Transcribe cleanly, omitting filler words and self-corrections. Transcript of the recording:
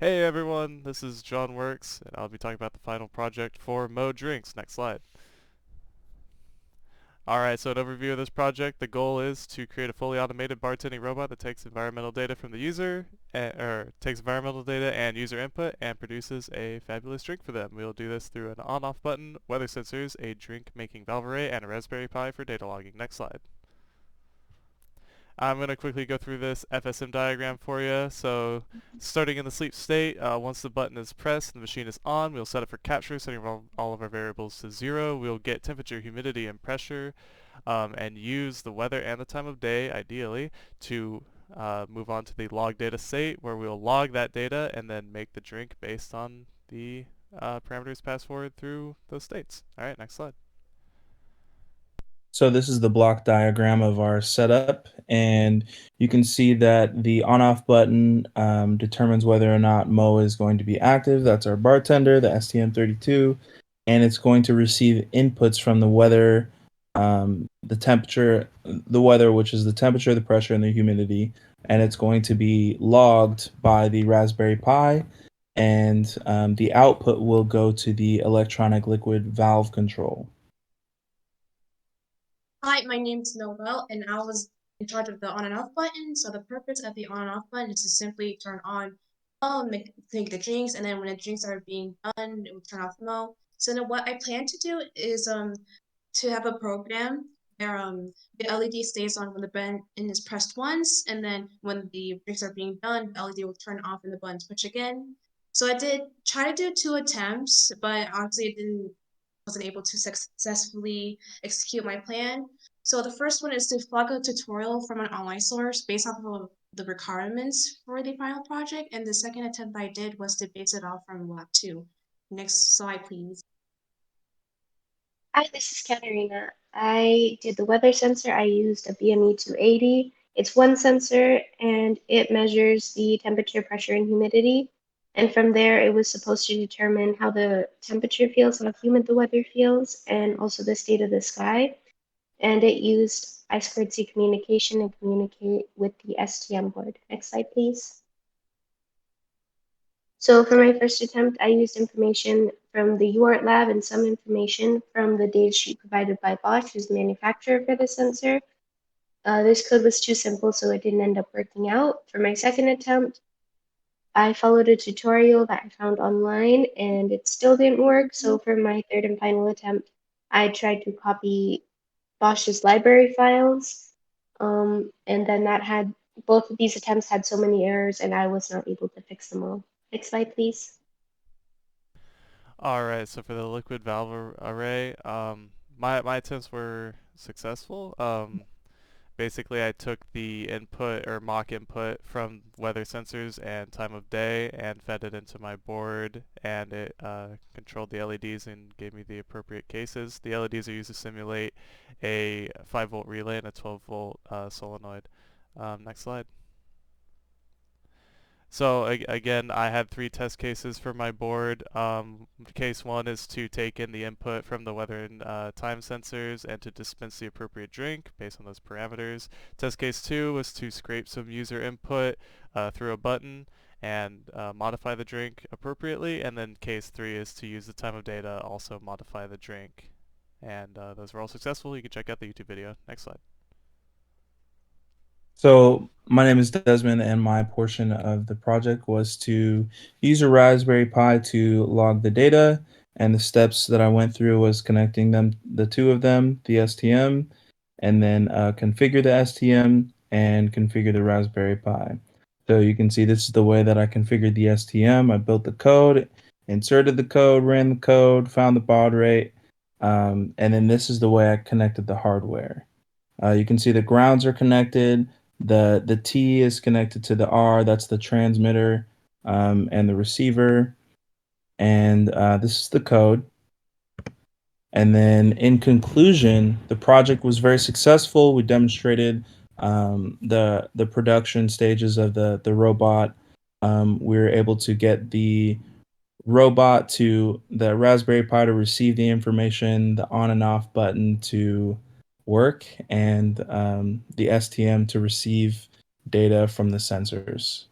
Hey everyone, this is John Works, and I'll be talking about the final project for Mo Drinks. Next slide. Alright, so an overview of this project. The goal is to create a fully automated bartending robot that takes environmental data from the user, or takes environmental data and user input and produces a fabulous drink for them. We'll do this through an on-off button, weather sensors, a drink-making valve array, and a Raspberry Pi for data logging. Next slide. I'm going to quickly go through this FSM diagram for you. So starting in the sleep state, once the button is pressed and the machine is on, we'll set it for capture, setting all of our variables to 0. We'll get temperature, humidity, and pressure, and use the weather and the time of day, ideally, to move on to the log data state, where we'll log that data and then make the drink based on the parameters passed forward through those states. All right, next slide. So this is the block diagram of our setup, and you can see that the on-off button determines whether or not Mo is going to be active. That's our bartender, the STM32, and it's going to receive inputs from the weather, the temperature, the weather, which is the temperature, the pressure, and the humidity, and it's going to be logged by the Raspberry Pi, and the output will go to the electronic liquid valve control. Hi, my name's Noel, and I was in charge of the on and off button. So the purpose of the on and off button is to simply turn on make the drinks, and then when the drinks are being done, it will turn off Mo. So then what I plan to do is to have a program where the LED stays on when the button is pressed once, and then when the drinks are being done, the LED will turn off and the button's push again. So I did try to do 2 attempts, but honestly, it didn't wasn't able to successfully execute my plan. So the first one is to follow a tutorial from an online source based off of the requirements for the final project. And the second attempt I did was to base it off from Lab 2. Next slide, please. Hi, this is Katerina. I did the weather sensor. I used a BME 280. It's one sensor and it measures the temperature, pressure, and humidity. And from there, it was supposed to determine how the temperature feels, how humid the weather feels, and also the state of the sky. And it used I2C communication and communicate with the STM board. Next slide, please. So for my first attempt, I used information from the UART lab and some information from the datasheet provided by Bosch, who's the manufacturer for the sensor. This code was too simple, so it didn't end up working out. For my second attempt, I followed a tutorial that I found online and it still didn't work. So for my third and final attempt, I tried to copy Bosch's library files. And then both of these attempts had so many errors and I was not able to fix them all. Next slide, please. Alright, so for the liquid valve array, my attempts were successful. Basically, I took the input or mock input from weather sensors and time of day and fed it into my board, and it controlled the LEDs and gave me the appropriate cases. The LEDs are used to simulate a 5-volt relay and a 12-volt solenoid. Next slide. So again, I had 3 test cases for my board. Case 1 is to take in the input from the weather and time sensors and to dispense the appropriate drink based on those parameters. Test case 2 was to scrape some user input through a button and modify the drink appropriately. And then case 3 is to use the time of day to also modify the drink. And those were all successful. You can check out the YouTube video. Next slide. So my name is Desmond, and my portion of the project was to use a Raspberry Pi to log the data. And the steps that I went through was connecting them, the two of them, the STM, and then configure the STM and configure the Raspberry Pi. So you can see this is the way that I configured the STM. I built the code, inserted the code, ran the code, found the baud rate, and then this is the way I connected the hardware. You can see the grounds are connected. The T is connected to the R. That's the transmitter and the receiver. And this is the code. And then in conclusion, the project was very successful. We demonstrated the production stages of the robot. We were able to get the robot to the Raspberry Pi to receive the information, the on and off button to work, and the STM to receive data from the sensors.